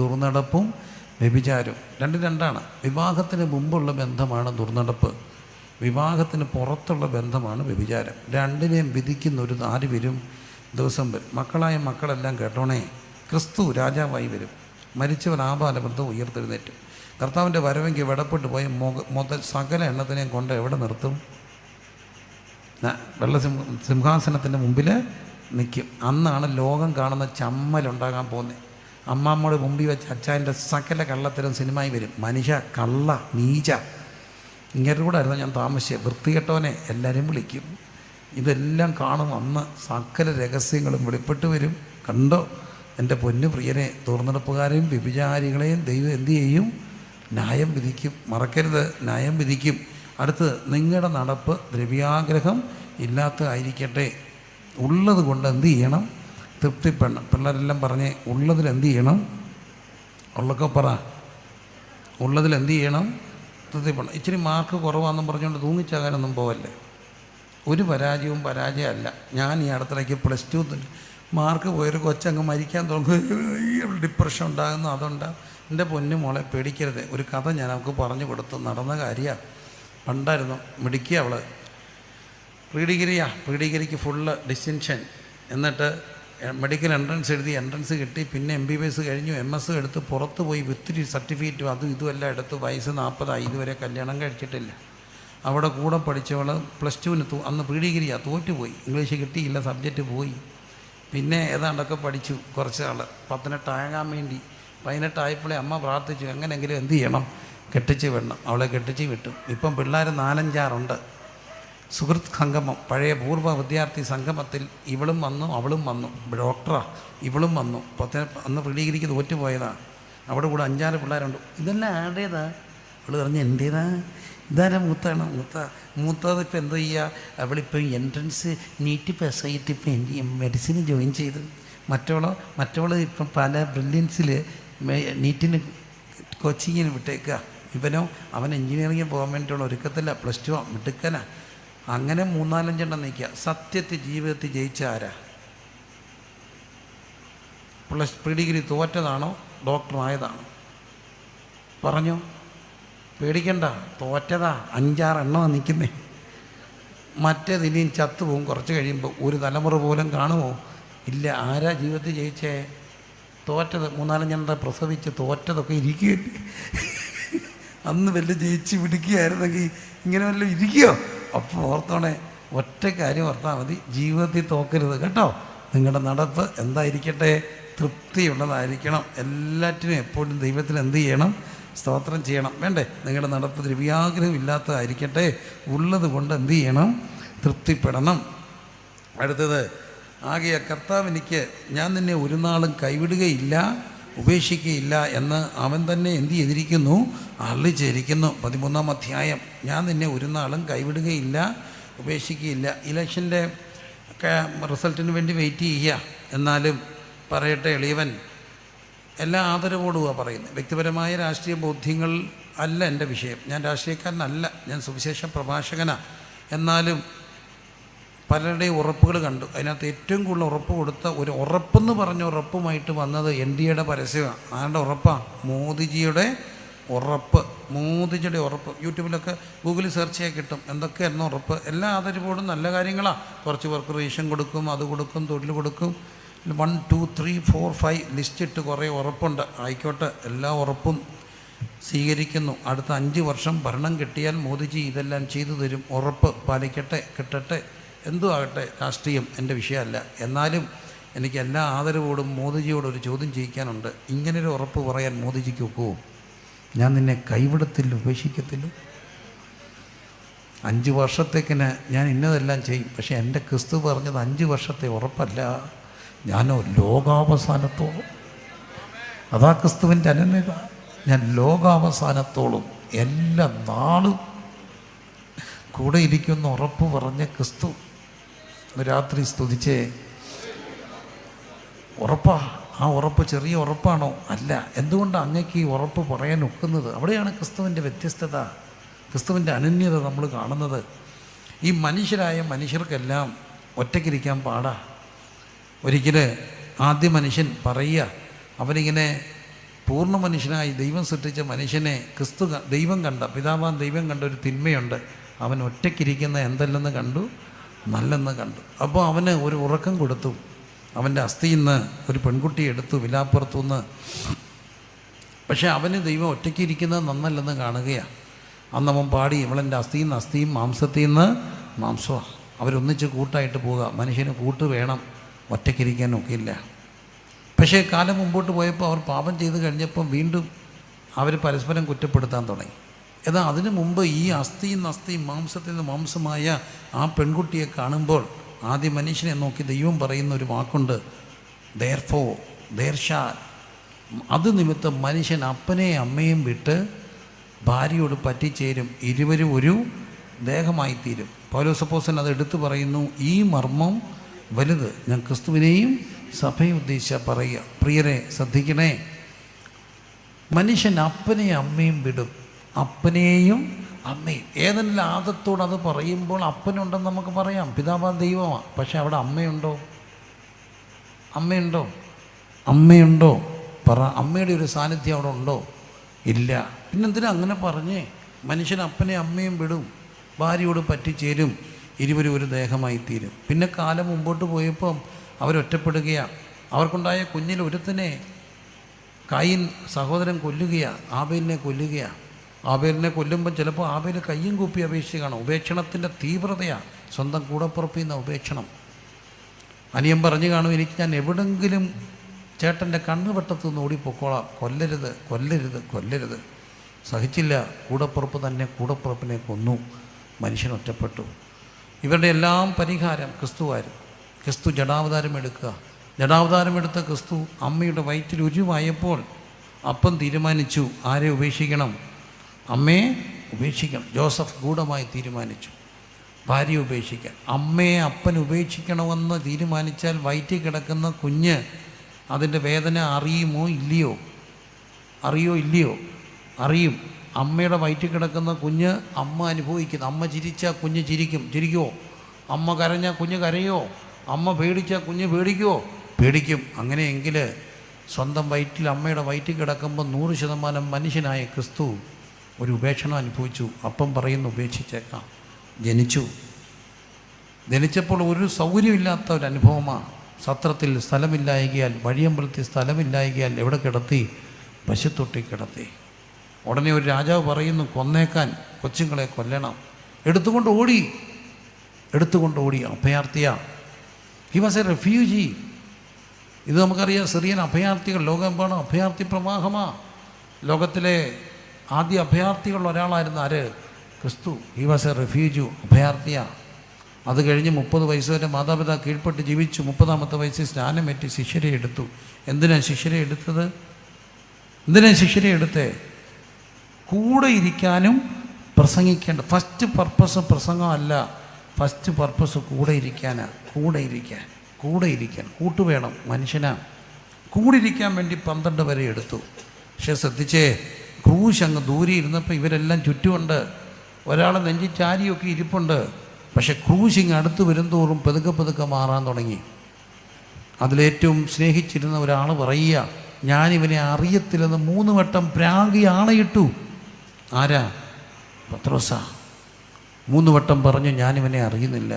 ദുർനടപ്പും വ്യഭിചാരവും രണ്ടും രണ്ടാണ്. വിവാഹത്തിന് മുമ്പുള്ള ബന്ധമാണ് ദുർനടപ്പ്, വിവാഹത്തിന് പുറത്തുള്ള ബന്ധമാണ് വ്യഭിചാരം. രണ്ടിനെയും വിധിക്കുന്ന ഒരു നാല് വരും, ദിവസം വരും. മക്കളായ മക്കളെല്ലാം കേട്ടോണേ, ക്രിസ്തു രാജാവായി വരും. മരിച്ചവൻ ആബാലവൃദ്ധം ഉയർത്തെഴുന്നേറ്റും. കർത്താവിൻ്റെ വരവെങ്കിൽ വെടപ്പെട്ട് പോയ മുതൽ സകല എണ്ണത്തിനെയും കൊണ്ട് എവിടെ നിർത്തും? സിംഹാസനത്തിൻ്റെ മുമ്പിൽ നിൽക്കും. അന്നാണ് ലോകം കാണുന്ന ചമ്മലുണ്ടാകാൻ പോകുന്നത്. അമ്മാമ്മയുടെ മുമ്പിൽ വെച്ച് അച്ചായൻ്റെ സകല കള്ളത്തരം സിനിമയിൽ വരും. മനുഷ്യ കള്ള നീച്ച ഇങ്ങനെ കൂടെ ആയിരുന്നു ഞാൻ താമസിച്ചത്. വൃത്തികെട്ടവനെ എല്ലാവരും വിളിക്കും. ഇതെല്ലാം കാണും. അന്ന് സകല രഹസ്യങ്ങളും വെളിപ്പെട്ട് വരും. കണ്ടോ എൻ്റെ പൊന്നു പ്രിയനെ, തുറന്നെടുപ്പുകാരെയും വ്യഭിചാരികളെയും ദൈവം എന്തു ചെയ്യും? ന്യായം വിധിക്കും. മറക്കരുത്, ന്യായം വിധിക്കും. അടുത്ത്, നിങ്ങളുടെ നടപ്പ് ദ്രവ്യാഗ്രഹം ഇല്ലാത്തതായിരിക്കട്ടെ. ഉള്ളത് കൊണ്ട് എന്ത് ചെയ്യണം? തൃപ്തിപ്പെടണം. പിള്ളേരെല്ലാം പറഞ്ഞേ, ഉള്ളതിൽ എന്ത് ചെയ്യണം? ഉള്ളൊക്കെ പറ. ഉള്ളതിൽ എന്ത് ചെയ്യണം? തൃപ്തിപ്പെടണം. ഇച്ചിരി മാർക്ക് കുറവാണെന്നും പറഞ്ഞുകൊണ്ട് തൂങ്ങിച്ചാകാനൊന്നും പോവല്ലേ. ഒരു പരാജയവും പരാജയമല്ല. ഞാൻ ഈ അടുത്തിടയ്ക്ക് +2 മാർക്ക് പോയൊരു കൊച്ചങ്ങ് മരിക്കാൻ തുടങ്ങും, ഡിപ്രഷൻ ഉണ്ടാകുന്നു, അതുണ്ടാകും. എൻ്റെ പൊന്നു മോളെ പേടിക്കരുത്. ഒരു കഥ ഞാൻ അവൾക്ക് പറഞ്ഞു കൊടുത്തു, നടന്ന കാര്യമാണ്. പണ്ടായിരുന്നു മിടുക്കി അവൾ, പ്രീ ഡിഗ്രിക്ക് ഫുള്ള് ഡിസ്റ്റിങ്ഷൻ. എന്നിട്ട് മെഡിക്കൽ എൻട്രൻസ് എഴുതി, എൻട്രൻസ് കിട്ടി. പിന്നെ MBBS കഴിഞ്ഞു, MS എടുത്ത് പുറത്ത് പോയി വിത്തിരി സർട്ടിഫിക്കറ്റും അതും ഇതുമെല്ലാം എടുത്ത്. വയസ്സ് 40 ഇതുവരെ കല്യാണം കഴിച്ചിട്ടില്ല. അവിടെ കൂടെ പഠിച്ചവൾ +2 അന്ന് പ്രീ ഡിഗ്രിയാണ്, തോറ്റുപോയി. ഇംഗ്ലീഷ് കിട്ടിയില്ല, സബ്ജക്റ്റ് പോയി. പിന്നെ ഏതാണ്ടൊക്കെ പഠിച്ചു കുറച്ച് ആൾ. 18 ആകാൻ വേണ്ടി 18 ആയപ്പോഴേ അമ്മ പ്രാർത്ഥിച്ചു, എങ്ങനെയെങ്കിലും എന്ത് ചെയ്യണം? കെട്ടിച്ച് വിടണം. അവളെ കെട്ടിച്ച് വിട്ടു. ഇപ്പം പിള്ളേർ 4-5 സുഹൃത്ത് സംഗമം, പഴയ പൂർവ്വ വിദ്യാർത്ഥി സംഗമത്തിൽ ഇവളും വന്നു, അവളും വന്നു. ഡോക്ടറാ ഇവളും വന്നു. അന്ന് പ്രീ ഡിഗ്രിക്ക് തോറ്റുപോയതാണ്. അവിടെ കൂടെ 5-6 പിള്ളേരുണ്ട്. ഇതെല്ലാം ആരുടേതാ? അവൾ പറഞ്ഞു എൻ്റേതാ. ഇതാരാ? മൂത്താണ്. മൂത്തത് ഇപ്പം എന്താ ചെയ്യുക? അവളിപ്പോൾ എൻട്രൻസ് നീറ്റ് പാസ്സായിട്ട് ഇപ്പം മെഡിസിന് ജോയിൻ ചെയ്തു. മറ്റവൾ ഇപ്പം പല ബ്രില്യൻസിൽ നീറ്റിന് കോച്ചിങ്ങിന് വിട്ടേക്കുക. അവൻ എൻജിനീയറിങ്ങിന് പോകാൻ വേണ്ടിയിട്ടുള്ള ഒരുക്കത്തില്ല. +2 മിടുക്കനാ. അങ്ങനെ 3-4 നിൽക്കുക. സത്യത്തിൽ ജീവിതത്തിൽ ജയിച്ച ആരാ? പ്രീ ഡിഗ്രി തോറ്റതാണോ ഡോക്ടറായതാണോ? പറഞ്ഞോ, പേടിക്കണ്ട. തോറ്റതാ. 5-6 നിൽക്കുന്നേ. മറ്റേത് ഇനിയും ചത്തുപോകും കുറച്ച് കഴിയുമ്പോൾ. ഒരു തലമുറ പോലും കാണുമോ? ഇല്ല. ആരാ ജീവിതത്തിൽ ജയിച്ചേ? തോറ്റത്. 3-4 പ്രസവിച്ച് തോറ്റതൊക്കെ ഇരിക്കുകയല്ലേ. അന്ന് വല്ല ജയിച്ച് പിടിക്കുകയായിരുന്നെങ്കിൽ ഇങ്ങനെ വല്ല ഇരിക്കുകയോ? അപ്പോൾ ഓർത്തോണേ, ഒറ്റ കാര്യം ഓർത്താൽ മതി, ജീവിതത്തിൽ തോക്കരുത് കേട്ടോ. നിങ്ങളുടെ നടപ്പ് എന്തായിരിക്കട്ടെ? തൃപ്തിയുള്ളതായിരിക്കണം. എല്ലാറ്റിനും എപ്പോഴും ദൈവത്തിന് എന്ത് ചെയ്യണം? സ്തോത്രം ചെയ്യണം. വേണ്ടേ? നിങ്ങളുടെ നടപ്പ് ദ്രവ്യാഗ്രഹം ഇല്ലാത്തതായിരിക്കട്ടെ. ഉള്ളത് കൊണ്ട് എന്ത് ചെയ്യണം? തൃപ്തിപ്പെടണം. അടുത്തത്, ആകെ കർത്താവ് ഞാൻ നിന്നെ ഒരു നാളും കൈവിടുകയില്ല, ഉപേക്ഷിക്കുകയില്ല എന്ന് അവൻ തന്നെ എന്ത് ചെയ്തിരിക്കുന്നു? അരുളിച്ചേരിക്കുന്നു. 13-ാം അധ്യായം. ഞാൻ നിന്നെ ഒരു നാളും കൈവിടുകയില്ല, ഉപേക്ഷിക്കുകയില്ല. ഇലക്ഷൻ്റെ റിസൾട്ടിന് വേണ്ടി വെയിറ്റ് ചെയ്യുക. എന്നാലും പറയട്ടെ, എളിയവൻ എല്ലാ ആദരവോടുമാണ് പറയുന്നത്. വ്യക്തിപരമായ രാഷ്ട്രീയ ബോധ്യങ്ങൾ അല്ല എൻ്റെ വിഷയം. ഞാൻ രാഷ്ട്രീയക്കാരനല്ല, ഞാൻ സുവിശേഷ പ്രഭാഷകനാണ്. എന്നാലും പലരുടെയും ഉറപ്പുകൾ കണ്ടു. അതിനകത്ത് ഏറ്റവും കൂടുതൽ ഉറപ്പ് കൊടുത്ത ഒരു ഉറപ്പെന്ന് പറഞ്ഞ ഉറപ്പുമായിട്ട് വന്നത് NDAയുടെ പരസ്യമാണ്. ആരുടെ ഉറപ്പാണ്? മോദിജിയുടെ ഉറപ്പ്. മോദിജിയുടെ ഉറപ്പ്. യൂട്യൂബിലൊക്കെ ഗൂഗിളിൽ സെർച്ച് ചെയ്യാൻ കിട്ടും എന്തൊക്കെയായിരുന്നു ഉറപ്പ്. എല്ലാ ആദരവോടും നല്ല കാര്യങ്ങളാണ്. കുറച്ച് പേർക്ക് റേഷൻ കൊടുക്കും, അത് കൊടുക്കും, തൊഴിൽ കൊടുക്കും. 1, 2, 3, 4, 5 ലിസ്റ്റ് ഇട്ട് കുറേ ഉറപ്പുണ്ട്. ആയിക്കോട്ടെ, എല്ലാ ഉറപ്പും സ്വീകരിക്കുന്നു. അടുത്ത 5 വർഷം ഭരണം കിട്ടിയാൽ മോദിജി ഇതെല്ലാം ചെയ്തു തരും. ഉറപ്പ് പാലിക്കട്ടെ, കിട്ടട്ടെ. എന്തും ആകട്ടെ, രാഷ്ട്രീയം എൻ്റെ വിഷയമല്ല. എന്നാലും എനിക്ക് എല്ലാ ആദരവോടും മോദിജിയോടൊരു ചോദ്യം ചെയ്യിക്കാനുണ്ട്. ഇങ്ങനൊരു ഉറപ്പ് പറയാൻ മോദിജിക്ക് ഒക്കുമോ? ഞാൻ നിന്നെ കൈവിടത്തില്ല, ഉപേക്ഷിക്കത്തില്ല. 5 വർഷത്തേക്കിന് ഞാൻ ഇന്നതെല്ലാം ചെയ്യും. പക്ഷേ എൻ്റെ ക്രിസ്തു പറഞ്ഞത് 5 വർഷത്തെ ഉറപ്പല്ല. ഞാനോ ലോകാവസാനത്തോളം. അതാ ക്രിസ്തുവിൻ്റെ അനന്യത. ഞാൻ ലോകാവസാനത്തോളം എല്ലാ നാളും കൂടെ ഇരിക്കുന്ന ഉറപ്പ് പറഞ്ഞ ക്രിസ്തു. രാത്രി സ്തുതിച്ചേ. ഉറപ്പാ. ആ ഉറപ്പ് ചെറിയ ഉറപ്പാണോ? അല്ല. എന്തുകൊണ്ടാണ് അങ്ങേക്ക് ഈ ഉറപ്പ് പറയാൻ ഒക്കുന്നത്? അവിടെയാണ് ക്രിസ്തുവിൻ്റെ വ്യത്യസ്തത, ക്രിസ്തുവിൻ്റെ അനന്യത നമ്മൾ കാണുന്നത്. ഈ മനുഷ്യർക്കെല്ലാം ഒറ്റയ്ക്കിരിക്കാൻ പാടാ. ഒരിക്കൽ ആദ്യ മനുഷ്യൻ പറയുക, അവനിങ്ങനെ പൂർണ്ണ മനുഷ്യനായി ദൈവം സൃഷ്ടിച്ച മനുഷ്യനെ ദൈവം കണ്ട പിതാവാൻ ദൈവം കണ്ട ഒരു തിന്മയുണ്ട്. അവൻ ഒറ്റയ്ക്കിരിക്കുന്ന എന്തെല്ലെന്ന് കണ്ടു, നല്ലെന്ന് കണ്ടു. അപ്പോൾ അവന് ഒരു ഉറക്കം കൊടുത്തു. അവൻ്റെ അസ്ഥിയിൽ നിന്ന് ഒരു പെൺകുട്ടിയെ എടുത്തു വിലാപ്പുറത്തുനിന്ന്. പക്ഷേ അവന് ദൈവം ഒറ്റയ്ക്കിരിക്കുന്നത് നന്നല്ലെന്ന് കാണുകയാണ്. അന്ന് അവൻ പാടി, ഇവളെൻ്റെ അസ്ഥിയിൽ നിന്ന് അസ്ഥിയും മാംസത്തിൽ നിന്ന് മാംസമാണ്. അവരൊന്നിച്ച് കൂട്ടായിട്ട് പോവുക. മനുഷ്യന് കൂട്ട് വേണം, ഒറ്റയ്ക്കിരിക്കാനൊക്കെ ഇല്ല. പക്ഷേ കാലം മുമ്പോട്ട് പോയപ്പോൾ അവർ പാപം ചെയ്ത് കഴിഞ്ഞപ്പം വീണ്ടും അവർ പരസ്പരം കുറ്റപ്പെടുത്താൻ തുടങ്ങി. എന്നാൽ അതിനു മുമ്പ് ഈ അസ്ഥിയിൽ നിന്ന് അസ്ഥിയും മാംസത്തിൽ നിന്ന് മാംസമായ ആ പെൺകുട്ടിയെ കാണുമ്പോൾ ആദ്യ മനുഷ്യനെ നോക്കി ദൈവം പറയുന്ന ഒരു വാക്കുണ്ട്, therefore there shall. അത് നിമിത്തം മനുഷ്യൻ അപ്പനെയും അമ്മയും വിട്ട് ഭാര്യയോട് പറ്റിച്ചേരും, ഇരുവരും ഒരു ദേഹമായിത്തീരും. പൗലോസ് അപ്പോസ്തലൻ അത് എടുത്തു പറയുന്നു. ഈ മർമ്മം വലുത്. ഞാൻ ക്രിസ്തുവിനെയും സഭയെ ഉദ്ദേശിച്ച പറയുക. പ്രിയരെ ശ്രദ്ധിക്കണേ, മനുഷ്യൻ അപ്പനെയും അമ്മയും വിടും. അപ്പനെയും അമ്മയും. ഏതെങ്കിലും ആദത്തോട് അത് പറയുമ്പോൾ അപ്പനുണ്ടെന്ന് നമുക്ക് പറയാം, പിതാവാ ദൈവമാണ്. പക്ഷെ അവിടെ അമ്മയുണ്ടോ? അമ്മയുണ്ടോ പറ. അമ്മയുടെ ഒരു സാന്നിധ്യം അവിടെ ഉണ്ടോ? ഇല്ല. പിന്നെന്തിനാ അങ്ങനെ പറഞ്ഞേ? മനുഷ്യൻ അപ്പനെയും അമ്മയും വിടും, ഭാര്യയോട് പറ്റിച്ചേരും, ഇരുവരും ഒരു ദേഹമായിത്തീരും. പിന്നെ കാലം മുമ്പോട്ട് പോയപ്പം അവരൊറ്റപ്പെടുകയാണ്. അവർക്കുണ്ടായ കുഞ്ഞിൽ ഒരുത്തനെ കയീൻ സഹോദരൻ കൊല്ലുകയാണ്, ആബേലിനെ കൊല്ലുകയാണ്. ആബേലിനെ കൊല്ലുമ്പം ചിലപ്പോൾ ആബേൽ കയ്യും കൂപ്പി അപേക്ഷിക്കുകയാണ്. ഉപേക്ഷണത്തിൻ്റെ തീവ്രതയാണ്, സ്വന്തം കൂടപ്പുറപ്പിൽ നിന്ന് ഉപേക്ഷണം. അനിയൻ പറഞ്ഞു കാണും, എനിക്ക് ഞാൻ എവിടെങ്കിലും ചേട്ടൻ്റെ കണ്ണുവെട്ടത്തു നിന്ന് ഓടിപ്പൊക്കോളാം, കൊല്ലരുത്. സഹിച്ചില്ല. കൂടപ്പുറപ്പ് തന്നെ കൂടപ്പുറപ്പിനെ കൊന്നു. മനുഷ്യൻ ഒറ്റപ്പെട്ടു. ഇവരുടെ എല്ലാം പരിഹാരം ക്രിസ്തു ജഡാവതാരം എടുക്കുക. ജഡാവതാരമെടുത്ത ക്രിസ്തു അമ്മയുടെ വയറ്റിൽ ഉരുവായപ്പോൾ അപ്പം തീരുമാനിച്ചു, ആരെ ഉപേക്ഷിക്കണം? അമ്മയെ ഉപേക്ഷിക്കണം. ജോസഫ് ഗൂഢമായി തീരുമാനിച്ചു ഭാര്യയെ ഉപേക്ഷിക്കാൻ. അമ്മയെ അപ്പൻ ഉപേക്ഷിക്കണമെന്ന് തീരുമാനിച്ചാൽ വയറ്റിൽ കിടക്കുന്ന കുഞ്ഞ് അതിൻ്റെ വേദന അറിയുമോ ഇല്ലയോ? അറിയും. അമ്മയുടെ വയറ്റിൽ കിടക്കുന്ന കുഞ്ഞ് അമ്മ അനുഭവിക്കുന്നു. അമ്മ ചിരിച്ചാൽ കുഞ്ഞ് ചിരിക്കുമോ? അമ്മ കരഞ്ഞാൽ കുഞ്ഞ് കരയോ? അമ്മ പേടിച്ചാൽ കുഞ്ഞ് പേടിക്കും. അങ്ങനെയെങ്കിൽ സ്വന്തം വയറ്റിൽ അമ്മയുടെ വയറ്റിൽ കിടക്കുമ്പോൾ 100% മനുഷ്യനായ ക്രിസ്തു ഒരു ഉപേക്ഷണം അനുഭവിച്ചു. അപ്പം പറയുന്നു, ഉപേക്ഷിച്ചേക്കാം. ജനിച്ചപ്പോൾ ഒരു സൗകര്യമില്ലാത്ത ഒരു അനുഭവമാണ്. സത്രത്തിൽ സ്ഥലമില്ലായകയാൽ, വഴിയമ്പലത്തിൽ സ്ഥലമില്ലായകയാൽ എവിടെ കിടത്തി? പശുത്തൊട്ടി കിടത്തി. ഉടനെ ഒരു രാജാവ് പറയുന്നു, കൊന്നേക്കാൻ, കൊച്ചുങ്ങളെ കൊല്ലണം. എടുത്തുകൊണ്ട് ഓടി. അഭയാർത്ഥിയാ. He was a refugee. ഇത് നമുക്കറിയാം, സിറിയൻ അഭയാർത്ഥികൾ ലോകമെമ്പാടും അഭയാർത്ഥി പ്രവാഹമാണ്. ലോകത്തിലെ ആദ്യ അഭയാർത്ഥികളിൽ ഒരാളായിരുന്നു ആര്? ക്രിസ്തു. ഹി വാസ് എ റെഫ്യൂജി, അഭയാർത്ഥിയാണ്. അത് കഴിഞ്ഞ് 30 വയസ്സ് വരെ മാതാപിതാ കീഴ്പ്പെട്ട് ജീവിച്ചു. 30ാമത്തെ വയസ്സിൽ സ്നാനമേറ്റി ശിഷ്യരെ എടുത്തു. എന്തിനാണ് ശിഷ്യരെ എടുത്തേ? കൂടെ ഇരിക്കാനും പ്രസംഗിക്കേണ്ട. ഫസ്റ്റ് പർപ്പസ് പ്രസംഗമല്ല, ഫസ്റ്റ് പർപ്പസ് കൂടെ ഇരിക്കാൻ. കൂട്ട് വേണം മനുഷ്യനാ. കൂടെ ഇരിക്കാൻ വേണ്ടി 12 വരെ എടുത്തു. പക്ഷെ ശ്രദ്ധിച്ചേ, ക്രൂശ് അങ്ങ് ദൂരെ ഇരുന്നപ്പോൾ ഇവരെല്ലാം ചുറ്റുമുണ്ട്. ഒരാൾ നെഞ്ചി ചാരിയൊക്കെ ഇരിപ്പുണ്ട്. പക്ഷെ ക്രൂശിങ് അടുത്ത് വരുംതോറും പതുക്കെ മാറാൻ തുടങ്ങി. അതിലേറ്റവും സ്നേഹിച്ചിരുന്ന ഒരാൾ പറയുക, ഞാനിവനെ അറിയത്തില്ലെന്ന് 3 വട്ടം പ്രാഗി ആണയിട്ടു. ആരാ? പത്രോസാ. 3 വട്ടം പറഞ്ഞു, ഞാനിവനെ അറിയുന്നില്ല.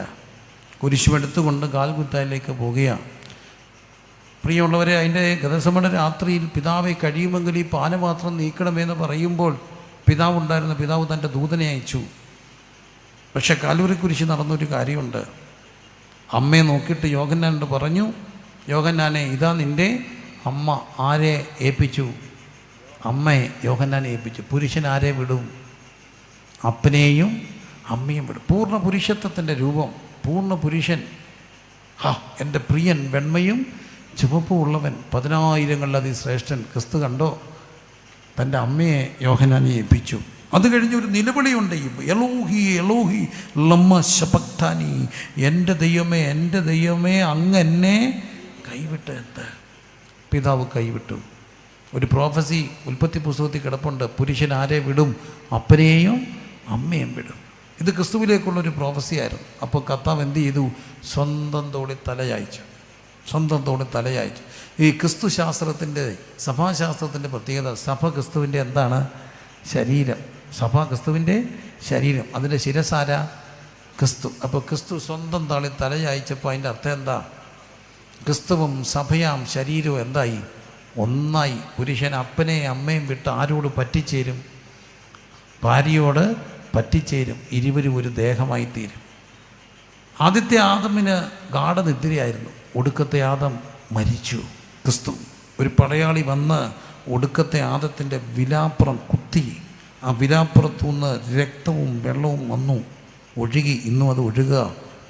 കുരിശുമെടുത്തുകൊണ്ട് കാൽകുത്തായിലേക്ക് പോവുകയാണ്. പ്രിയമുള്ളവരെ, അതിൻ്റെ ഗതസമണ രാത്രിയിൽ പിതാവെ കഴിയുമെങ്കിൽ ഈ പാനപാത്രം നീക്കണമെന്ന് പറയുമ്പോൾ പിതാവ് തൻ്റെ ദൂതനെ അയച്ചു. പക്ഷെ കാൽവരി കുരിശ് നടന്നൊരു കാര്യമുണ്ട്. അമ്മയെ നോക്കിയിട്ട് യോഹന്നാനോട് പറഞ്ഞു, യോഹന്നാനെ, ഇതാ നിൻ്റെ അമ്മ. ആരെ ഏൽപ്പിച്ചു? അമ്മയെ യോഹന്നാനെ ഏൽപ്പിച്ചു. പുരുഷൻ ആരെ വിടും? അപ്പനെയും അമ്മയും വിടും. പൂർണ്ണ പുരുഷത്വത്തിൻ്റെ രൂപം, പൂർണ്ണ പുരുഷൻ. എൻ്റെ പ്രിയൻ, വെണ്മയും ചുവപ്പും ഉള്ളവൻ, 10,000 ശ്രേഷ്ഠൻ. ക്രിസ്തു കണ്ടോ? തൻ്റെ അമ്മയെ യോഹന്നാനെ ഏൽപ്പിച്ചു. അത് കഴിഞ്ഞൊരു നിലവിളിയുണ്ട്, എലോഹി ലമ്മ ശബക്താനി, എൻ്റെ ദൈവമേ അങ്ങ് എന്നെ കൈവിട്ട്. എന്ത്? പിതാവ് കൈവിട്ടു. ഒരു പ്രോഫസി ഉൽപ്പത്തി പുസ്തകത്തിൽ കിടപ്പുണ്ട്, പുരുഷൻ ആരെ വിടും? അപ്പനെയും അമ്മയും വിടും. ഇത് ക്രിസ്തുവിലേക്കുള്ളൊരു പ്രോഫസി ആയിരുന്നു. അപ്പോൾ കർത്താവ് എന്ത് ചെയ്തു? സ്വന്തം തോളിൽ തല ചായ്ച്ചു. സ്വന്തം തോളിൽ തലയായിച്ചു. ഈ ക്രിസ്തു ശാസ്ത്രത്തിൻ്റെ സഭാശാസ്ത്രത്തിൻ്റെ പ്രത്യേകത, സഭ ക്രിസ്തുവിൻ്റെ എന്താണ്? ശരീരം. സഭ ക്രിസ്തുവിൻ്റെ ശരീരം, അതിൻ്റെ ശിരസാര ക്രിസ്തു. അപ്പോൾ ക്രിസ്തു സ്വന്തം താളിൽ തലയായിച്ചപ്പോൾ അതിൻ്റെ അർത്ഥം എന്താ? ക്രിസ്തുവും സഭയാം ശരീരവും എന്തായി? ഒന്നായി. പുരുഷൻ അപ്പനെയും അമ്മയും വിട്ട് ആരോട് പറ്റിച്ചേരും? ഭാര്യയോട് പറ്റിച്ചേരും. ഇരുവരും ഒരു ദേഹമായി തീരും. ആദ്യത്തെ ആദമിന് ഗാഠനിദ്രയായിരുന്നു. ഒടുക്കത്തെ ആദം മരിച്ചു. ക്രിസ്തു ഒരു പടയാളി വന്ന് ഒടുക്കത്തെ ആദത്തിൻ്റെ വിലാപ്പുറം കുത്തി. ആ വിലാപ്പുറത്തു നിന്ന് രക്തവും വെള്ളവും വന്നു, ഒഴുകി. ഇന്നും അത് ഒഴുകുക.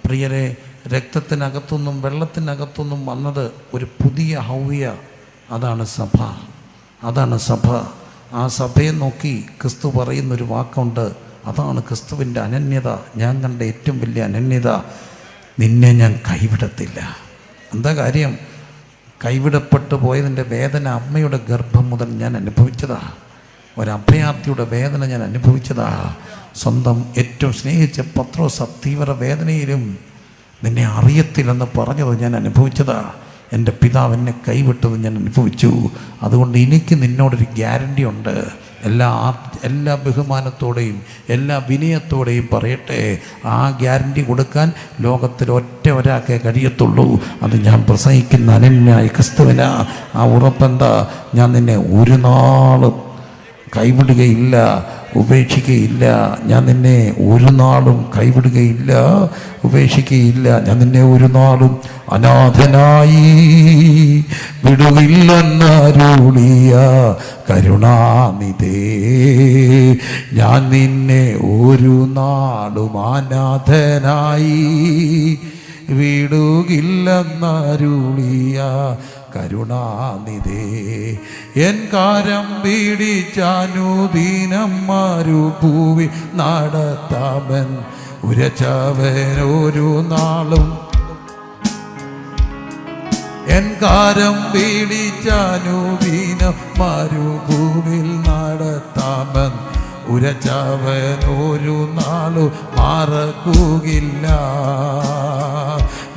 പ്രിയരെ, രക്തത്തിനകത്തുനിന്നും വെള്ളത്തിനകത്തുനിന്നും വന്നത് ഒരു പുതിയ ഹൗവ്യ. അതാണ് സഭ. അതാണ് സഭ. ആ സഭയെ നോക്കി ക്രിസ്തു പറയുന്നൊരു വാക്കുണ്ട്. അതാണ് ക്രിസ്തുവിൻ്റെ അനന്യത. ഞാൻ കണ്ട ഏറ്റവും വലിയ അനന്യത. നിന്നെ ഞാൻ കൈവിടത്തില്ല. എന്താ കാര്യം? കൈവിടപ്പെട്ടു പോയതിൻ്റെ വേദന അമ്മയുടെ ഗർഭം മുതൽ ഞാൻ അനുഭവിച്ചതാ. ഒരഭയാർത്ഥിയുടെ വേദന ഞാൻ അനുഭവിച്ചതാ. സ്വന്തം ഏറ്റവും സ്നേഹിച്ച പത്രോസ് തീവ്ര വേദനയിലും നിന്നെ അറിയത്തില്ലെന്ന് പറഞ്ഞത് ഞാൻ അനുഭവിച്ചതാ. എൻ്റെ പിതാവ് എന്നെ കൈവിട്ടത് ഞാൻ അനുഭവിച്ചു. അതുകൊണ്ട് എനിക്ക് നിന്നോടൊരു ഗ്യാരണ്ടി ഉണ്ട്. എല്ലാ ബഹുമാനത്തോടെയും എല്ലാ വിനയത്തോടെയും പറയട്ടെ, ആ ഗ്യാരണ്ടി കൊടുക്കാൻ ലോകത്തിൽ ഒരാൾക്കേ കഴിയത്തുള്ളൂ. അത് ഞാൻ പ്രസംഗിക്കുന്ന അനന്യായ ക്രിസ്തുവിനാ. ആ ഉറപ്പെന്താ? ഞാൻ നിന്നെ ഒരു നാളും കൈവിടുകയില്ല, ഉപേക്ഷിക്കുകയില്ല. ഞാൻ നിന്നെ ഒരു നാളും കൈവിടുകയില്ല, ഉപേക്ഷിക്കുകയില്ല. ഞാൻ നിന്നെ ഒരു നാളും അനാഥനായി വിടുകില്ലെന്നരുളിയ കരുണാനിധേ, ഞാൻ നിന്നെ ഒരു നാളും അനാഥനായി വിടുകില്ലെന്നരുളിയ കരുണാനിധേ. എൻ കാരം പിടിച്ചാനുദീനം മരുഭൂവി നടത്താമൻ ഉരച്ചവനൊരു നാളും. എൻ കാരം പിടിച്ചാനുദീനം മരുഭൂവിൽ നടത്താമൻ ഉരച്ചവനൊരു നാളു മറക്കുകയില്ല.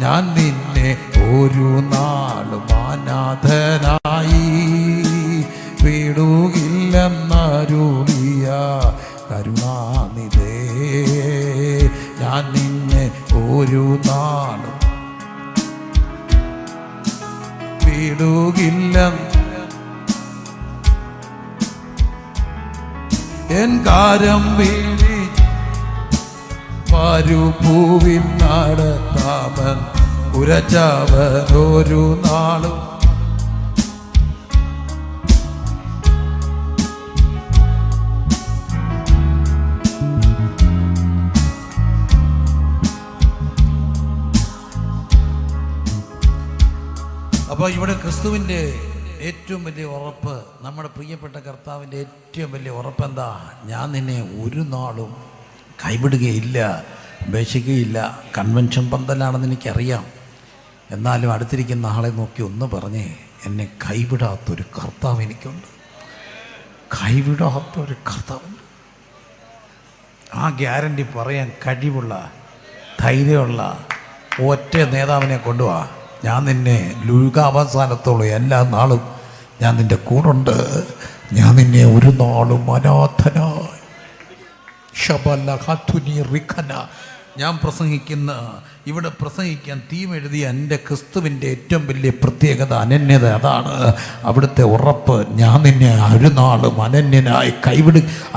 ഞാൻ നിന്നെ ഒരു നാളും അനാഥനായി വിടുകില്ലെന്നരുളിയ കരുണാനിധേ, ഞാൻ നിന്നെ ഒരു നാളും വിടുകില്ല. എൻ കാരം വീഴി മരുഭൂവിൽ നടത്താമൻ ഉരച്ചവനൊരു നാളും. അപ്പോൾ ഇവിടെ ക്രിസ്തുവിൻ്റെ ഏറ്റവും വലിയ ഉറപ്പ്, നമ്മുടെ പ്രിയപ്പെട്ട കർത്താവിൻ്റെ ഏറ്റവും വലിയ ഉറപ്പെന്താ? ഞാൻ നിന്നെ ഒരു നാളും കൈവിടുകയില്ല, ഉപേക്ഷിക്കുകയില്ല. കൺവെൻഷൻ പന്തലാണെന്ന് എനിക്കറിയാം. എന്നാലും അടുത്തിരിക്കുന്ന ആളെ നോക്കി ഒന്ന് പറഞ്ഞേ, എന്നെ കൈവിടാത്തൊരു കർത്താവ് എനിക്കുണ്ട്. കൈവിടാത്തൊരു കർത്താവുണ്ട്. ആ ഗ്യാരണ്ടി പറയാൻ കഴിവുള്ള, ധൈര്യമുള്ള ഒറ്റ നേതാവിനെ കൊണ്ടുപോവാ. ഞാൻ നിന്നെ ലുകാവസാനത്തോളം എല്ലാ നാളും ഞാൻ നിൻ്റെ കൂടുണ്ട്. ഞാൻ നിന്നെ ഒരു നാളും അനാഥനായി ഷബല ഹാത്തുനി റിഖന. ഞാൻ പ്രസംഗിക്കുന്ന, ഇവിടെ പ്രസംഗിക്കാൻ തീം എഴുതിയ എൻ്റെ ക്രിസ്തുവിൻ്റെ ഏറ്റവും വലിയ പ്രത്യേകത, അനന്യത അതാണ്. അവിടുത്തെ ഉറപ്പ്, ഞാൻ നിന്നെ ഒരു നാളും അനന്യനായി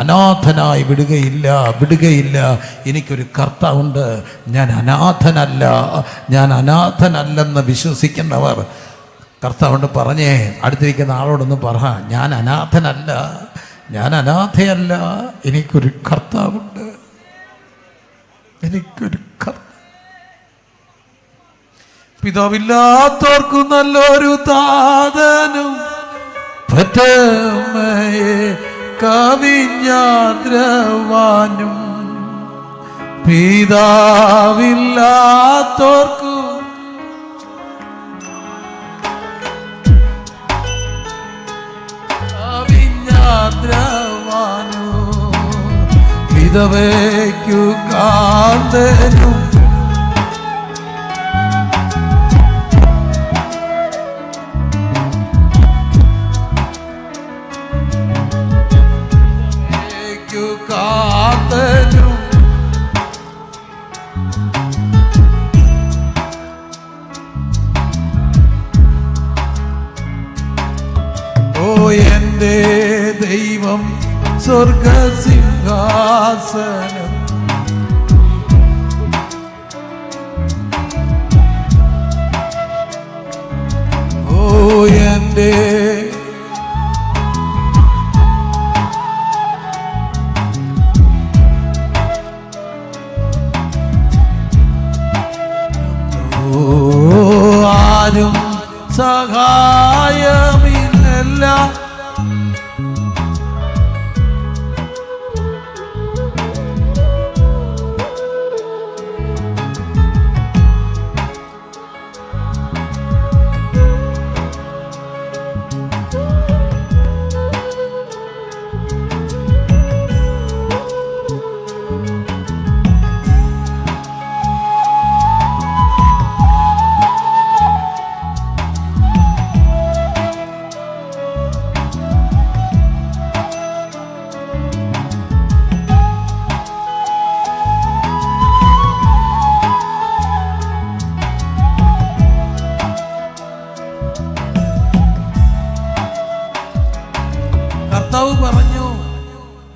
അനാഥനായി വിടുകയില്ല. എനിക്കൊരു കർത്താവുണ്ട്. ഞാൻ അനാഥനല്ലെന്ന് വിശ്വസിക്കുന്നവർ കർത്താവുണ്ട് പറഞ്ഞേ. അടുത്തിരിക്കുന്ന ആളോടൊന്ന് പറ, ഞാൻ അനാഥയല്ല, എനിക്കൊരു കർത്താവുണ്ട്. എനിക്കൊരു പിതാവില്ലാത്തോർക്കു നല്ലൊരു താതനും പറ്റമയെ കവിഞ്ഞാദ്രവാനും. പിതാവില്ലാത്തോർക്കു കവിഞ്ഞാദ്രവാനും, വിധവയ്ക്കു കാന്തനും കാത്തനും ഓ എൻ്റെ ദൈവം സ്വർഗസിംഹാസനം ഓ എൻ്റെ ആരും സഹായമില്ല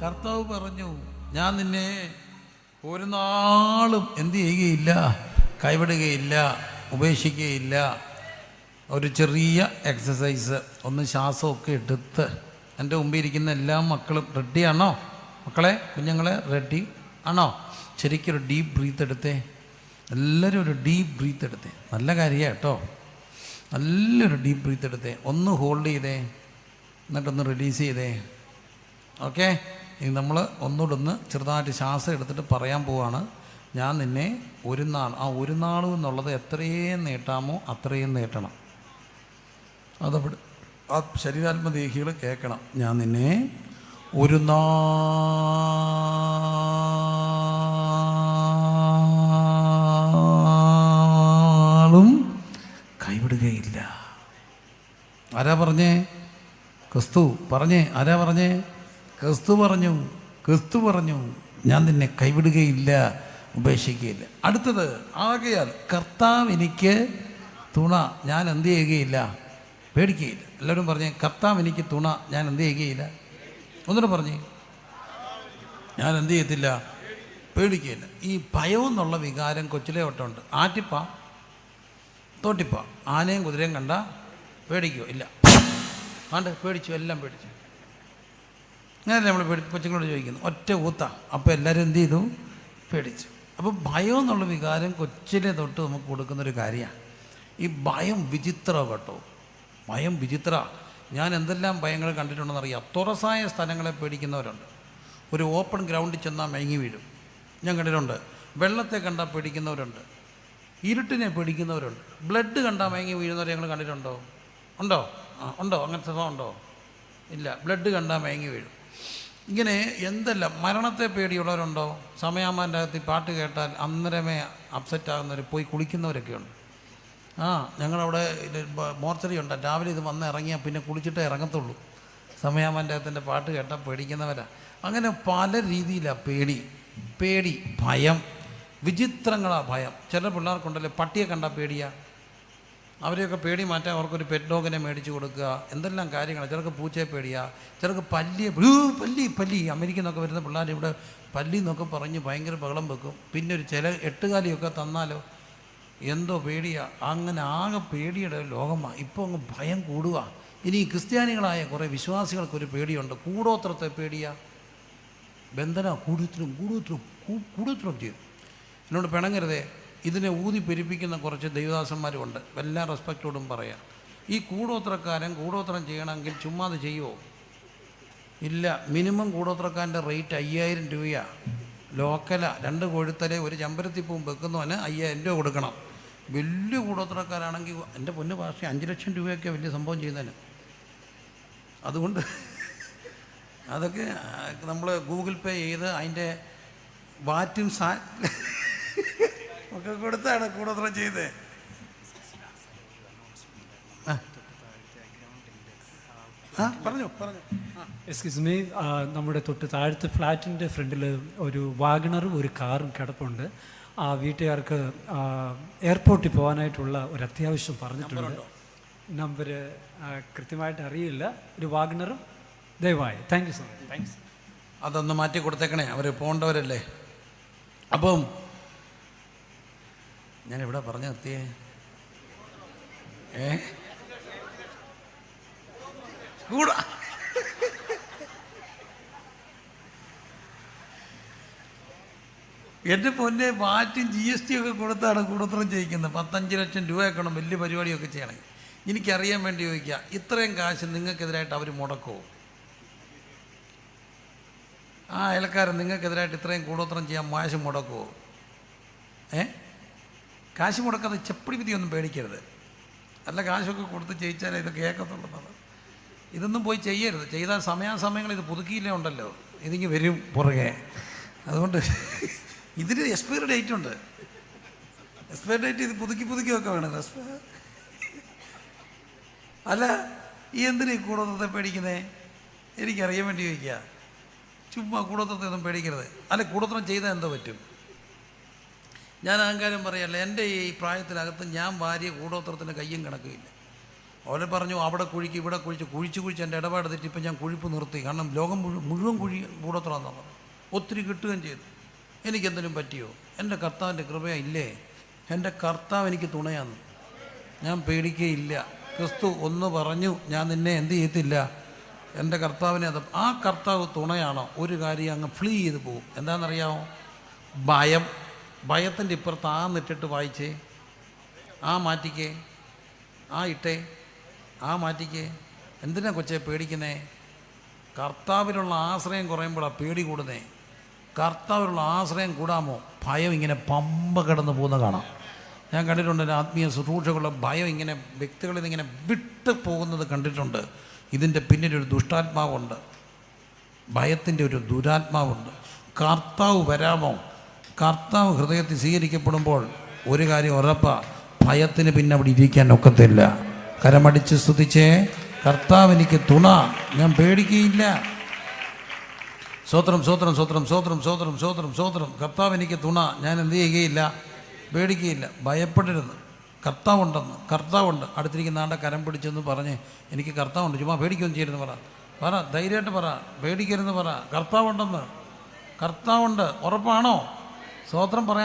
കർത്താവ് പറഞ്ഞു ഞാൻ നിന്നെ ഒരു നാളും എന്ത് ചെയ്യുകയില്ല, കൈവിടുകയില്ല, ഉപേക്ഷിക്കുകയില്ല. ഒരു ചെറിയ എക്സസൈസ്, ഒന്ന് ശ്വാസമൊക്കെ എടുത്ത് എൻ്റെ മുമ്പിൽ ഇരിക്കുന്ന എല്ലാ മക്കളും റെഡിയാണോ? മക്കളെ, കുഞ്ഞുങ്ങളെ റെഡി ആണോ? ശരിക്കും ഒരു ഡീപ്പ് ബ്രീത്ത് എടുത്തേ. എല്ലാവരും ഒരു ഡീപ്പ് ബ്രീത്ത് എടുത്തേ. നല്ല കാര്യമാണ് കേട്ടോ. നല്ലൊരു ഡീപ്പ് ബ്രീത്ത് എടുത്തേ. ഒന്ന് ഹോൾഡ് ചെയ്തേ, എന്നിട്ടൊന്ന് റിലീസ് ചെയ്തേ. ഓക്കെ, ഇനി നമ്മൾ ഒന്നുകൂടെ ഒന്ന് ചെറുതായിട്ട് ശ്വാസം എടുത്തിട്ട് പറയാൻ പോവാണ്. ഞാൻ നിന്നെ ഒരു നാൾ, ആ ഒരു നാൾ എന്നുള്ളത് എത്രയും നീട്ടാമോ അത്രയും നീട്ടണം. അതവിടെ ആ ശരീരാത്മദേഹികൾ കേൾക്കണം. ഞാൻ നിന്നെ ഒരു നാളും കൈവിടുകയില്ല. ആരാ പറഞ്ഞേ? ക്രിസ്തു പറഞ്ഞേ. ആരാ പറഞ്ഞേ? ക്രിസ്തു പറഞ്ഞു. ക്രിസ്തു പറഞ്ഞു ഞാൻ നിന്നെ കൈവിടുകയില്ല, ഉപേക്ഷിക്കുകയില്ല. അടുത്തത്, ആകയാൽ കർത്താവ് എനിക്ക് തുണ, ഞാൻ എന്ത് ചെയ്യുകയില്ല, പേടിക്കുകയില്ല. എല്ലാവരും പറഞ്ഞേ, കർത്താവ് എനിക്ക് തുണ, ഞാൻ എന്ത് ചെയ്യുകയില്ല. ഒന്നുകൂടെ പറഞ്ഞേ, ഞാൻ എന്ത് ചെയ്യത്തില്ല, പേടിക്കുകയില്ല. ഈ ഭയം എന്നുള്ള വികാരം കൊച്ചിലെ തൊട്ടുണ്ട്. ആറ്റിപ്പാ, തോട്ടിപ്പാ, ആനയും കുതിരയും കണ്ട പേടിക്കുമോ? ഇല്ല. ആണ്ട് പേടിച്ചു, എല്ലാം പേടിച്ചു. അങ്ങനെയല്ലേ നമ്മൾ കൊച്ചുങ്ങളോട് ചോദിക്കുന്നു, ഒറ്റ ഊത്ത. അപ്പോൾ എല്ലാവരും എന്ത് ചെയ്തു? പേടിച്ചു. അപ്പോൾ ഭയം എന്നുള്ള വികാരം കൊച്ചിലെ തൊട്ട് നമുക്ക് കൊടുക്കുന്നൊരു കാര്യമാണ്. ഈ ഭയം വിചിത്ര കേട്ടോ, ഭയം വിചിത്ര. ഞാൻ എന്തെല്ലാം ഭയങ്ങൾ കണ്ടിട്ടുണ്ടെന്നറിയാം. തുറസായ സ്ഥലങ്ങളെ പേടിക്കുന്നവരുണ്ട്. ഒരു ഓപ്പൺ ഗ്രൗണ്ടിൽ ചെന്നാൽ മയങ്ങി വീഴും, ഞാൻ കണ്ടിട്ടുണ്ട്. വെള്ളത്തെ കണ്ടാൽ പേടിക്കുന്നവരുണ്ട്, ഇരുട്ടിനെ പേടിക്കുന്നവരുണ്ട്. ബ്ലഡ് കണ്ടാൽ മയങ്ങി വീഴുന്നവരെ ഞങ്ങൾ കണ്ടിട്ടുണ്ടോ? ഉണ്ടോ? ഉണ്ടോ? അങ്ങനത്തെ സ്വഭാവം ഉണ്ടോ? ഇല്ല. ബ്ലഡ് കണ്ടാൽ മയങ്ങി വീഴും. ഇങ്ങനെ എന്തെല്ലാം. മരണത്തെ പേടിയുള്ളവരുണ്ടോ? സമയാമാൻ്റെ അകത്ത് പാട്ട് കേട്ടാൽ അന്നേരമേ അപ്സെറ്റാകുന്നവർ, പോയി കുളിക്കുന്നവരൊക്കെ ഉണ്ട്. ഞങ്ങളവിടെ മോർച്ചറി ഉണ്ട്. രാവിലെ ഇത് വന്ന് ഇറങ്ങിയാൽ പിന്നെ കുളിച്ചിട്ടേ ഇറങ്ങത്തുള്ളൂ. സമയാമാൻ്റെ അകത്തിൻ്റെ പാട്ട് കേട്ടാൽ പേടിക്കുന്നവരാണ്. അങ്ങനെ പല രീതിയിലാണ് പേടി, ഭയം, വിചിത്രങ്ങളാണ് ഭയം. ചില പിള്ളേർക്കുണ്ടല്ലോ പട്ടിയെ കണ്ടാൽ പേടിയാ. അവരെയൊക്കെ പേടി മാറ്റാൻ അവർക്കൊരു പെറ്റ് ഡോഗിനെ മേടിച്ച് കൊടുക്കുക, എന്തെല്ലാം കാര്യങ്ങൾ. ചിലർക്ക് പൂച്ചയെ പേടിയാ, ചിലർക്ക് പല്ലി. അമേരിക്കയിൽ നിന്നൊക്കെ വരുന്ന പിള്ളേർ ഇവിടെ പല്ലി എന്നൊക്കെ പറഞ്ഞ് ഭയങ്കര ബഹളം വെക്കും. പിന്നെ ഒരു ചില എട്ടുകാലിയൊക്കെ തന്നാലോ എന്തോ പേടിയാ. അങ്ങനെ ആകെ പേടിയുടെ ലോകമാണ്. ഇപ്പോൾ അങ്ങ് ഭയം കൂടുക. ഇനി ക്രിസ്ത്യാനികളായ കുറേ വിശ്വാസികൾക്കൊരു പേടിയുണ്ട്. കൂടോത്രത്തെ പേടിയാ. ബന്ധന കൂടുതലും ചെയ്തു. എന്നോട് പിണങ്ങരുതേ. ഇതിനെ ഊതി പെരുപ്പിക്കുന്ന കുറച്ച് ദൈവദാസന്മാരുമുണ്ട്. എല്ലാ റെസ്പെക്റ്റോടും പറയാം. ഈ കൂടോത്രക്കാരൻ കൂടോത്രം ചെയ്യണമെങ്കിൽ ചുമ്മാ അത് ചെയ്യുമോ? ഇല്ല. മിനിമം കൂടോത്രക്കാരൻ്റെ റേറ്റ് 5000 രൂപയാണ്. ലോക്കലാണ്. 2 കൊഴുത്തലെ ഒരു ചെമ്പരത്തിപ്പൂവും വെക്കുന്നവന് 5000 രൂപ കൊടുക്കണം. വലിയ കൂടോത്രക്കാരാണെങ്കിൽ എൻ്റെ പൊന്നു ഭാഷ 5 ലക്ഷം രൂപയൊക്കെ വലിയ സംഭവം ചെയ്യുന്നതിന്. അതുകൊണ്ട് അതൊക്കെ നമ്മൾ ഗൂഗിൾ പേ ചെയ്ത് അതിൻ്റെ വാറ്റും ഒക്കെ കൊടുത്താണ് കൂടോത്രം ചെയ്തേ. പറഞ്ഞു പറഞ്ഞു. എക്സ്ക്യൂസ് മീ, നമ്മുടെ തൊട്ട് താഴത്തെ ഫ്ലാറ്റിൻ്റെ ഫ്രണ്ടിൽ ഒരു വാഗണറും ഒരു കാറും കിടപ്പുണ്ട്. ആ വീട്ടുകാർക്ക് എയർപോർട്ടിൽ പോകാനായിട്ടുള്ള ഒരു അത്യാവശ്യം പറഞ്ഞിട്ടുണ്ട്. നമ്പർ കൃത്യമായിട്ട് അറിയില്ല. ഒരു വാഗണറും ദയവായി. Thank you so much. Thanks. അതൊന്ന് മാറ്റി കൊടുത്തേക്കണേ, അവർ പോകേണ്ടവരല്ലേ. അപ്പം ഞാനിവിടെ പറഞ്ഞു നിർത്തിയേ. കൂടാ എൻ്റെ പൊന്നെ, വാറ്റും GST ഒക്കെ കൊടുത്താണ് കൂടോത്രം ചെയ്യിക്കുന്നത്. 15 ലക്ഷം രൂപയൊക്കെ വലിയ പരിപാടിയൊക്കെ ചെയ്യണമെങ്കിൽ. എനിക്കറിയാൻ വേണ്ടി ചോദിക്കുക, ഇത്രയും കാശ് നിങ്ങൾക്കെതിരായിട്ട് അവർ മുടക്കുമോ? ആ അയൽക്കാരൻ നിങ്ങൾക്കെതിരായിട്ട് ഇത്രയും കൂടോത്രം ചെയ്യാൻ കാശ് മുടക്കുമോ? കാശ് മുടക്കാതെ ചെപ്പടി വിധിയൊന്നും പേടിക്കരുത്. അല്ല, കാശൊക്കെ കൊടുത്ത് ചെയ്യിച്ചാലേ ഇത് കേൾക്കത്തുള്ളതാണ്. ഇതൊന്നും പോയി ചെയ്യരുത്. ചെയ്താൽ സമയാസമയങ്ങൾ ഇത് പുതുക്കിയില്ലേ ഉണ്ടല്ലോ, ഇതിങ്ങ് വരും പുറകെ. അതുകൊണ്ട് ഇതിന് എക്സ്പയറി ഡേറ്റ് ഉണ്ട്. എക്സ്പയറി ഡേറ്റ് ഇത് പുതുക്കി ഒക്കെ വേണം. അല്ല, ഈ എന്തിനാ ഈ കൂടോത്രത്തെ പേടിക്കുന്നേ? എനിക്കറിയാൻ വേണ്ടി ചോദിക്കുക. ചുമ്മാ കൂടോത്രത്തെ ഒന്നും പേടിക്കരുത്. അല്ല, കൂടോത്രം ചെയ്താൽ എന്തോ പറ്റും? ഞാൻ അഹങ്കാരം പറയല്ല. എൻ്റെ ഈ പ്രായത്തിനകത്ത് ഞാൻ ഭാര്യ കൂടോത്രത്തിന് കയ്യും കണക്കില്ല. അവരെ പറഞ്ഞു അവിടെ കുഴിക്ക് ഇവിടെ കുഴിച്ച് എൻ്റെ ഇടപാട് തെറ്റി. ഇപ്പം ഞാൻ കുഴിപ്പ് നിർത്തി. കാരണം ലോകം മുഴുവൻ കൂടോത്രമാണെന്നാണ് പറഞ്ഞത്. ഒത്തിരി കിട്ടുകയും ചെയ്തു. എനിക്കെന്തെങ്കിലും പറ്റിയോ? എൻ്റെ കർത്താവിൻ്റെ കൃപയാ ഇല്ലേ? എൻ്റെ കർത്താവ് എനിക്ക് തുണയാന്ന്. ഞാൻ പേടിക്കുകയില്ല. ക്രിസ്തു ഒന്ന് പറഞ്ഞു, ഞാൻ നിന്നെ എന്ത് ചെയ്യത്തില്ല. എൻ്റെ കർത്താവിനെ ആ കർത്താവ് തുണയാണോ, ഒരു കാര്യം അങ്ങ് ഫ്ലീ ചെയ്ത് പോകും. എന്താണെന്നറിയാമോ? ഭയത്തിൻ്റെ ഇപ്പുറത്ത് നിട്ടിട്ട് വായിച്ചേ. മാറ്റിക്കേ, ഇട്ടേ, മാറ്റിക്കേ. എന്തിനാ കൊച്ചേ പേടിക്കുന്നേ? കർത്താവിലുള്ള ആശ്രയം കുറയുമ്പോഴാണ് പേടി കൂടുന്നേ. കർത്താവിലുള്ള ആശ്രയം കൂടാമോ ഭയം ഇങ്ങനെ പമ്പ കിടന്ന് പോകുന്ന കാണാം. ഞാൻ കണ്ടിട്ടുണ്ട്. ആത്മീയ ശുശ്രൂഷകളുടെ ഭയം ഇങ്ങനെ വ്യക്തികളിൽ നിന്ന് ഇങ്ങനെ വിട്ട് പോകുന്നത് കണ്ടിട്ടുണ്ട്. ഇതിൻ്റെ പിന്നിലൊരു ദുഷ്ടാത്മാവുണ്ട്, ഭയത്തിൻ്റെ ഒരു ദുരാത്മാവുണ്ട്. കർത്താവ് വരാമോ? കർത്താവ് ഹൃദയത്തിൽ സ്വീകരിക്കപ്പെടുമ്പോൾ ഒരു കാര്യം ഉറപ്പാ, ഭയത്തിന് പിന്നെ അവിടെ ഇരിക്കാൻ ഒക്കത്തില്ല. കരമടിച്ച് സ്തുതിച്ചേ, കർത്താവ് എനിക്ക് തുണ, ഞാൻ പേടിക്കുകയില്ല. സ്വോത്രം സ്വോത്രം സ്വോത്രം സ്വോത്രം സ്വോത്രം സ്വോത്രം സ്വോത്രം. കർത്താവ് എനിക്ക് തുണ, ഞാൻ എന്ത് ചെയ്യുകയില്ല, പേടിക്കുകയില്ല. ഭയപ്പെടരുത്, കർത്താവുണ്ട്. അടുത്തിരിക്കുന്ന ആളുടെ കരം പിടിച്ചെന്ന് പറഞ്ഞ് എനിക്ക് കർത്താവുണ്ട്, ചുമ്മാ പേടിക്കൊന്നും ചെയ്യരുതെന്ന് പറ. ധൈര്യമായിട്ട് പറ, പേടിക്കരുതെന്ന് പറ. കർത്താവുണ്ട്. ഉറപ്പാണോ? സ്വോത്രം പറയാം.